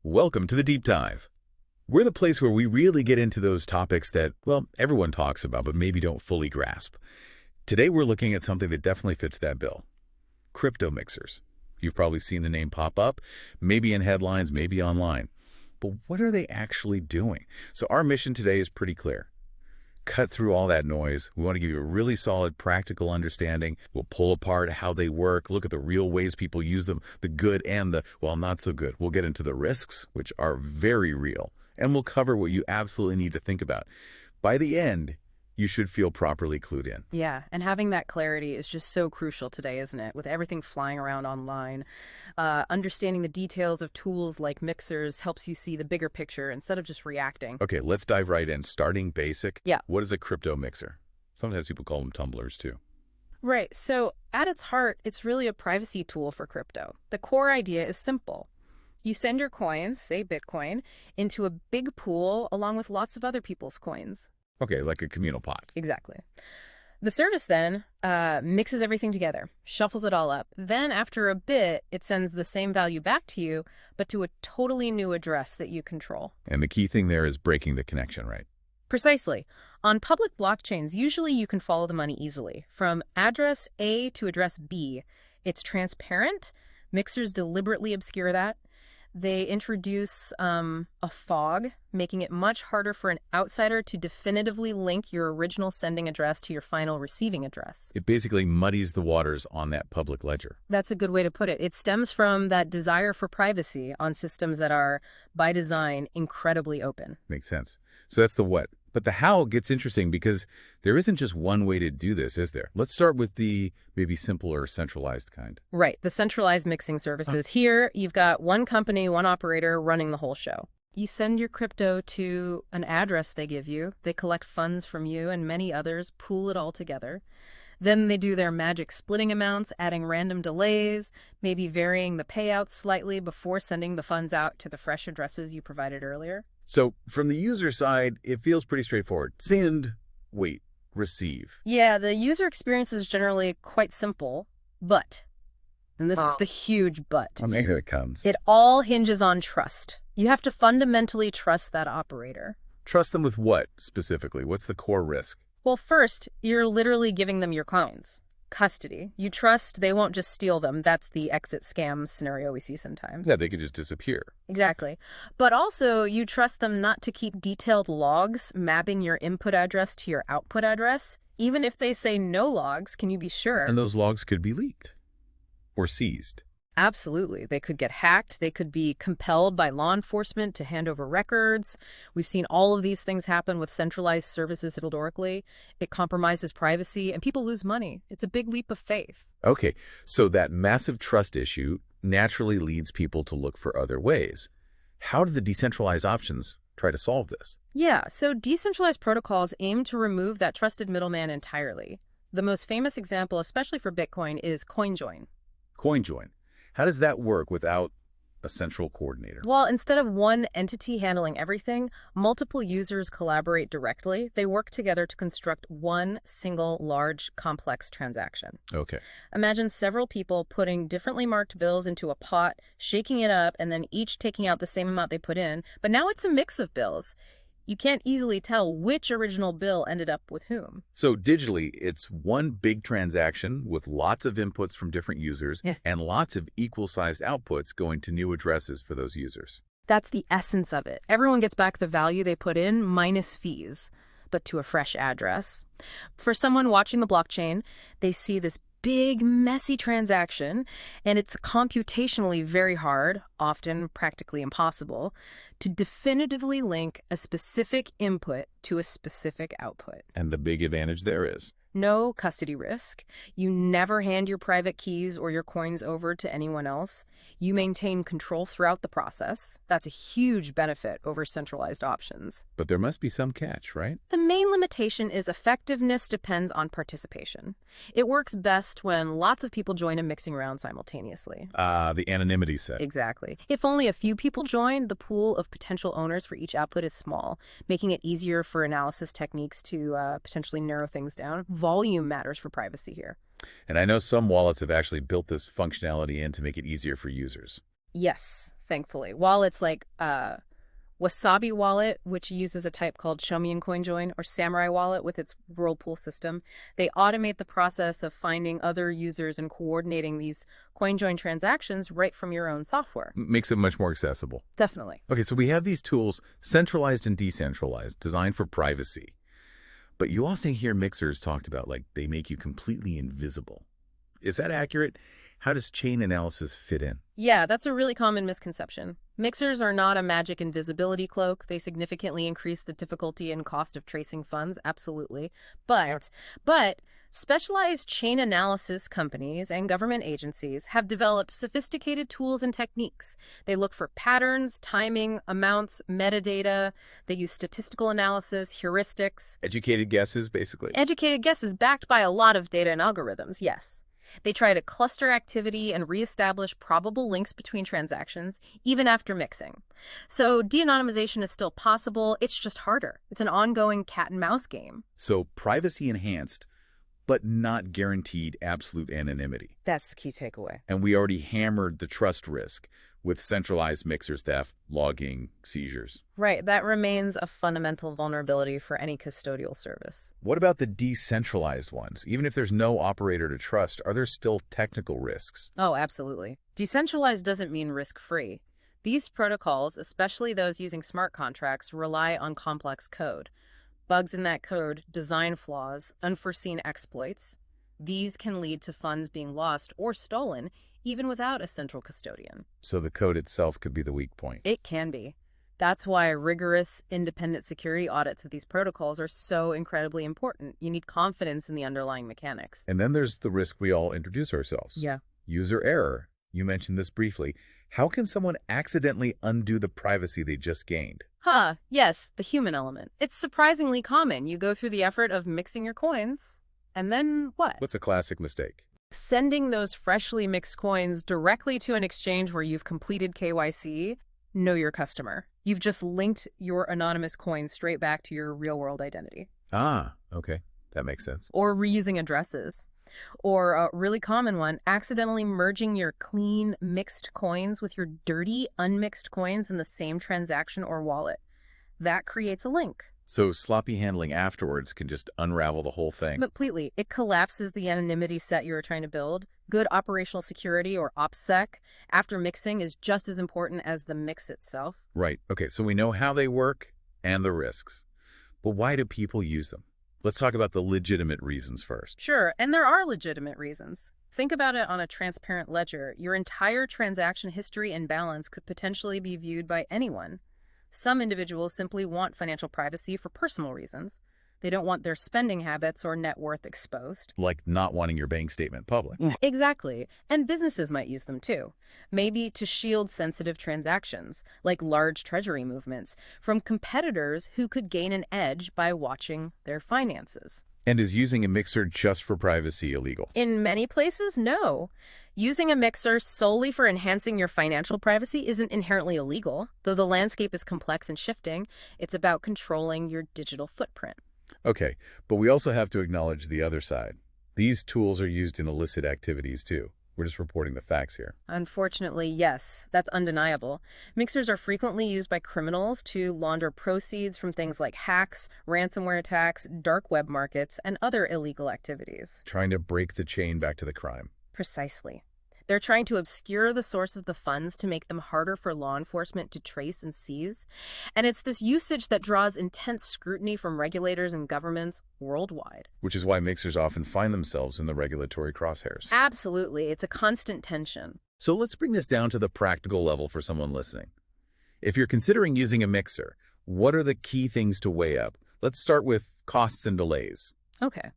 Welcome to the Deep Dive. We're the place where we really get into those topics that, well, everyone talks about but maybe don't fully grasp. Today we're looking at something that definitely fits that bill. Crypto mixers. You've probably seen the name pop up, maybe in headlines, maybe online. But what are they actually doing? So our mission today is pretty clear. Cut through all that noise. We want to give you a really solid practical understanding. We'll pull apart how they work, look at the real ways people use them, the good and the, well, not so good. We'll get into the risks, which are very real, and we'll cover what you absolutely need to think about. By the end, you should feel properly clued in. Yeah, and having that clarity is just so crucial today, isn't it? With everything flying around online, understanding the details of tools like mixers helps you see the bigger picture instead of just reacting. Okay, let's dive right in. Starting basic. Yeah. What is a crypto mixer? Sometimes people call them tumblers too. Right, so at its heart, it's really a privacy tool for crypto. The core idea is simple. You send your coins, say Bitcoin, into a big pool along with lots of other people's coins. Okay, like a communal pot. Exactly. The service then mixes everything together, shuffles it all up. Then after a bit, it sends the same value back to you, but to a totally new address that you control. And the key thing there is breaking the connection, right? Precisely. On public blockchains, usually you can follow the money easily. From address A to address B, it's transparent. Mixers deliberately obscure that. They introduce a fog, making it much harder for an outsider to definitively link your original sending address to your final receiving address. It basically muddies the waters on that public ledger. That's a good way to put it. It stems from that desire for privacy on systems that are, by design, incredibly open. Makes sense. So that's the what. But the how gets interesting because there isn't just one way to do this, is there? Let's start with the maybe simpler centralized kind. Right, the centralized mixing services. Here, you've got one company, one operator running the whole show. You send your crypto to an address they give you. They collect funds from you and many others, pool it all together. Then they do their magic splitting amounts, adding random delays, maybe varying the payouts slightly before sending the funds out to the fresh addresses you provided earlier. So from the user side, it feels pretty straightforward. Send, wait, receive. Yeah, the user experience is generally quite simple, but, and this is the huge but, Here it comes. it all hinges on trust. You have to fundamentally trust that operator. Trust them with what, specifically? What's the core risk? Well, first, you're literally giving them your coins. Custody. You trust they won't just steal them. That's the exit scam scenario we see sometimes. Yeah, they could just disappear. Exactly. But also, you trust them not to keep detailed logs mapping your input address to your output address. Even if they say no logs, can you be sure? And those logs could be leaked or seized. Absolutely. They could get hacked. They could be compelled by law enforcement to hand over records. We've seen all of these things happen with centralized services historically. It compromises privacy and people lose money. It's a big leap of faith. Okay, so that massive trust issue naturally leads people to look for other ways. How do the decentralized options try to solve this? Yeah, so decentralized protocols aim to remove that trusted middleman entirely. The most famous example, especially for Bitcoin, is CoinJoin. CoinJoin. How does that work without a central coordinator? Well, instead of one entity handling everything, multiple users collaborate directly. They work together to construct one single large complex transaction. Okay. Imagine several people putting differently marked bills into a pot, shaking it up, and then each taking out the same amount they put in. But now it's a mix of bills. You can't easily tell which original bill ended up with whom. So digitally, it's one big transaction with lots of inputs from different users and lots of equal-sized outputs going to new addresses for those users. That's the essence of it. Everyone gets back the value they put in minus fees, but to a fresh address. For someone watching the blockchain, they see this big, messy transaction, and it's computationally very hard, often practically impossible, to definitively link a specific input to a specific output. And the big advantage there is? No custody risk. You never hand your private keys or your coins over to anyone else. You maintain control throughout the process. That's a huge benefit over centralized options. But there must be some catch, right? The main limitation is effectiveness depends on participation. It works best when lots of people join a mixing round simultaneously. The anonymity set. Exactly. If only a few people join, the pool of potential owners for each output is small, making it easier for analysis techniques to potentially narrow things down. Volume matters for privacy here. And I know some wallets have actually built this functionality in to make it easier for users. Yes, thankfully. Wallets like Wasabi Wallet, which uses a type called Chaumian CoinJoin, or Samurai Wallet with its whirlpool system, they automate the process of finding other users and coordinating these CoinJoin transactions right from your own software. Makes it much more accessible. Definitely. Okay, so we have these tools, centralized and decentralized, designed for privacy. But you also hear mixers talked about like they make you completely invisible. Is that accurate? How does chain analysis fit in? Yeah, that's a really common misconception. Mixers are not a magic invisibility cloak. They significantly increase the difficulty and cost of tracing funds, absolutely. But specialized chain analysis companies and government agencies have developed sophisticated tools and techniques. They look for patterns, timing, amounts, metadata. They use statistical analysis, heuristics. Educated guesses, basically. Educated guesses backed by a lot of data and algorithms, yes. They try to cluster activity and reestablish probable links between transactions, even after mixing. So de-anonymization is still possible, it's just harder. It's an ongoing cat and mouse game. So privacy enhanced, but not guaranteed absolute anonymity. That's the key takeaway. And we already hammered the trust risk with centralized mixers theft, logging, seizures. Right, that remains a fundamental vulnerability for any custodial service. What about the decentralized ones? Even if there's no operator to trust, are there still technical risks? Oh, absolutely. Decentralized doesn't mean risk-free. These protocols, especially those using smart contracts, rely on complex code. Bugs in that code, design flaws, unforeseen exploits. These can lead to funds being lost or stolen, even without a central custodian. So the code itself could be the weak point. It can be. That's why rigorous, independent security audits of these protocols are so incredibly important. You need confidence in the underlying mechanics. And then there's the risk we all introduce ourselves. Yeah. User error. You mentioned this briefly. How can someone accidentally undo the privacy they just gained? Yes, the human element. It's surprisingly common. You go through the effort of mixing your coins, and then what? What's a classic mistake? Sending those freshly mixed coins directly to an exchange where you've completed KYC, know your customer. You've just linked your anonymous coins straight back to your real-world identity. Ah, okay. That makes sense. Or reusing addresses. Or a really common one, accidentally merging your clean, mixed coins with your dirty, unmixed coins in the same transaction or wallet. That creates a link. So sloppy handling afterwards can just unravel the whole thing. Completely. It collapses the anonymity set you were trying to build. Good operational security, or OPSEC, after mixing is just as important as the mix itself. Right. Okay, so we know how they work and the risks. But why do people use them? Let's talk about the legitimate reasons first. Sure, and there are legitimate reasons. Think about it on a transparent ledger. Your entire transaction history and balance could potentially be viewed by anyone. Some individuals simply want financial privacy for personal reasons. They don't want their spending habits or net worth exposed. Like not wanting your bank statement public. Exactly. And businesses might use them too. Maybe to shield sensitive transactions, like large treasury movements, from competitors who could gain an edge by watching their finances. And is using a mixer just for privacy illegal? In many places, no. Using a mixer solely for enhancing your financial privacy isn't inherently illegal. Though the landscape is complex and shifting, it's about controlling your digital footprint. Okay, but we also have to acknowledge the other side. These tools are used in illicit activities too. We're just reporting the facts here. Unfortunately, yes, that's undeniable. Mixers are frequently used by criminals to launder proceeds from things like hacks, ransomware attacks, dark web markets, and other illegal activities. Trying to break the chain back to the crime. Precisely. They're trying to obscure the source of the funds to make them harder for law enforcement to trace and seize. And it's this usage that draws intense scrutiny from regulators and governments worldwide. Which is why mixers often find themselves in the regulatory crosshairs. Absolutely. It's a constant tension. So let's bring this down to the practical level for someone listening. If you're considering using a mixer, what are the key things to weigh up? Let's start with costs and delays. Okay.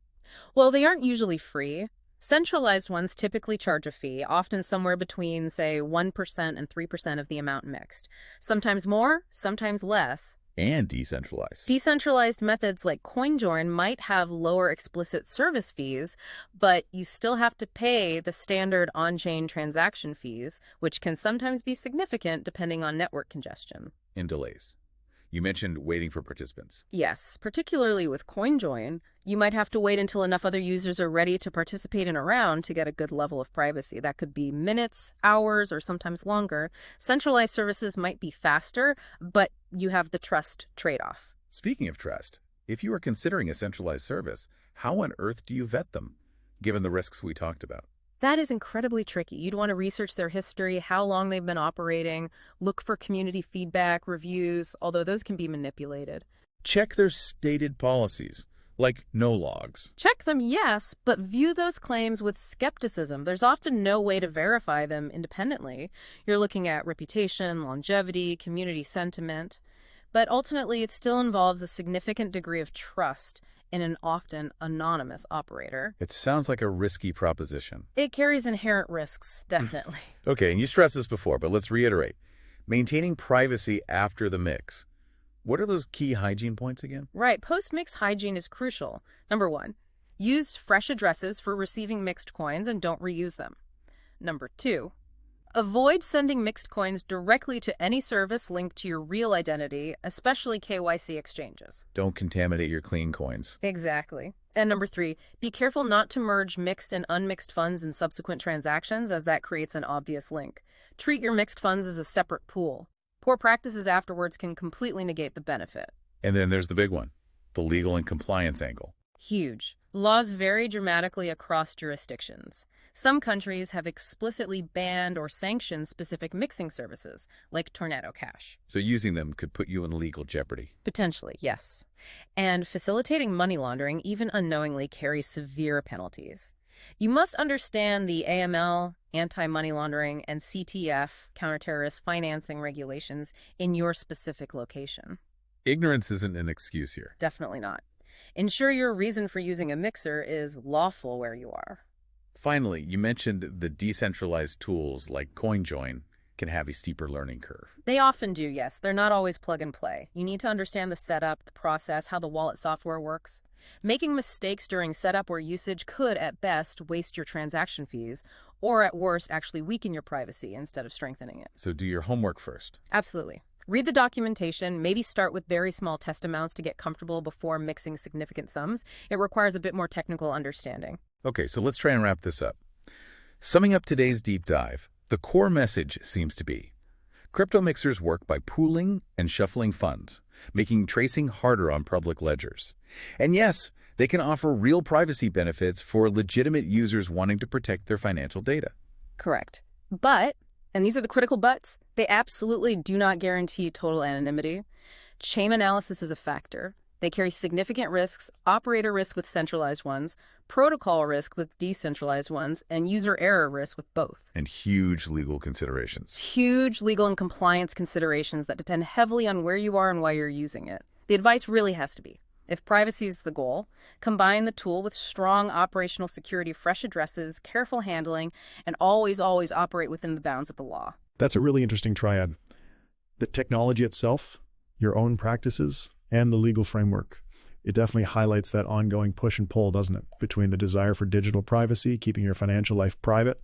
Well, they aren't usually free. Centralized ones typically charge a fee, often somewhere between, say, 1% and 3% of the amount mixed. Sometimes more, sometimes less. And decentralized. Decentralized methods like CoinJoin might have lower explicit service fees, but you still have to pay the standard on-chain transaction fees, which can sometimes be significant depending on network congestion. And delays. You mentioned waiting for participants. Yes, particularly with CoinJoin, you might have to wait until enough other users are ready to participate in a round to get a good level of privacy. That could be minutes, hours, or sometimes longer. Centralized services might be faster, but you have the trust trade-off. Speaking of trust, if you are considering a centralized service, how on earth do you vet them, given the risks we talked about? That is incredibly tricky. You'd want to research their history, how long they've been operating, look for community feedback, reviews, although those can be manipulated. Check their stated policies, like no logs. Check them, yes, but view those claims with skepticism. There's often no way to verify them independently. You're looking at reputation, longevity, community sentiment, but ultimately it still involves a significant degree of trust in an often anonymous operator. It sounds like a risky proposition. It carries inherent risks, definitely. Okay, and you stressed this before, but let's reiterate. Maintaining privacy after the mix. What are those key hygiene points again? Right, post-mix hygiene is crucial. Number 1, use fresh addresses for receiving mixed coins and don't reuse them. Number 2, avoid sending mixed coins directly to any service linked to your real identity, especially KYC exchanges. Don't contaminate your clean coins. Exactly. And number 3, be careful not to merge mixed and unmixed funds in subsequent transactions, as that creates an obvious link. Treat your mixed funds as a separate pool. Poor practices afterwards can completely negate the benefit. And then there's the big one, the legal and compliance angle. Huge. Laws vary dramatically across jurisdictions. Some countries have explicitly banned or sanctioned specific mixing services, like Tornado Cash. So using them could put you in legal jeopardy. Potentially, yes. And facilitating money laundering, even unknowingly, carries severe penalties. You must understand the AML, anti-money laundering, and CTF, counterterrorist financing regulations in your specific location. Ignorance isn't an excuse here. Definitely not. Ensure your reason for using a mixer is lawful where you are. Finally, you mentioned the decentralized tools like CoinJoin can have a steeper learning curve. They often do, yes. They're not always plug and play. You need to understand the setup, the process, how the wallet software works. Making mistakes during setup or usage could, at best, waste your transaction fees, or at worst, actually weaken your privacy instead of strengthening it. So do your homework first. Absolutely. Read the documentation, maybe start with very small test amounts to get comfortable before mixing significant sums. It requires a bit more technical understanding. Okay, so let's try and wrap this up. Summing up today's deep dive, the core message seems to be, crypto mixers work by pooling and shuffling funds, making tracing harder on public ledgers. And yes, they can offer real privacy benefits for legitimate users wanting to protect their financial data. Correct. But, and these are the critical buts, they absolutely do not guarantee total anonymity. Chain analysis is a factor. They carry significant risks, operator risk with centralized ones, protocol risk with decentralized ones, and user error risk with both. And huge legal considerations. Huge legal and compliance considerations that depend heavily on where you are and why you're using it. The advice really has to be, if privacy is the goal, combine the tool with strong operational security, fresh addresses, careful handling, and always operate within the bounds of the law. That's a really interesting triad. The technology itself, your own practices, and the legal framework. It definitely highlights that ongoing push and pull, doesn't it, between the desire for digital privacy, keeping your financial life private,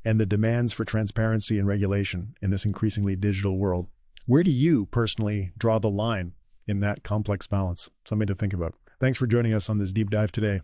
and the demands for transparency and regulation in this increasingly digital world. Where do you personally draw the line in that complex balance? Something to think about. Thanks for joining us on this deep dive today.